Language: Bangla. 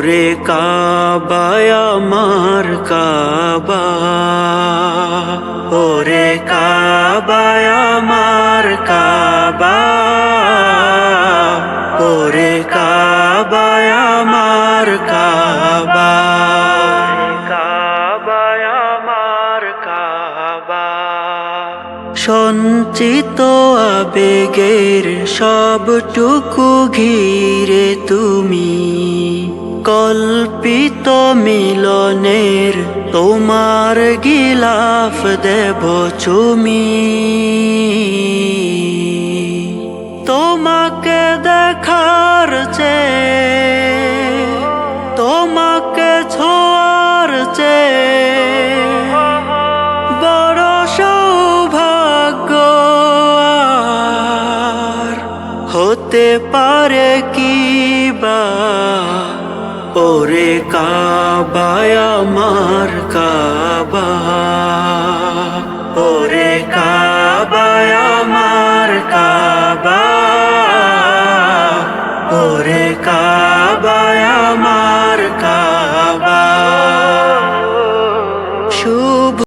ওরে কাবায় আমার কাবা, ওরে কাবায় আমার কাবা, ওরে কাবায় আমার কাবা, কাবায় আমার কাবা। সঞ্চিত আবেগের সবটুকু ঘিরে তুমি, কল্পিত মিলনের তোমার গিলাফ দেব চুমি। তোমাকে দেখার চেয়ে, তোমাকে ছোঁয়ার চেয়ে বড় সৌভাগ্য আর হতে পারে কি বা। ওরে কাবায় আমার কাবা,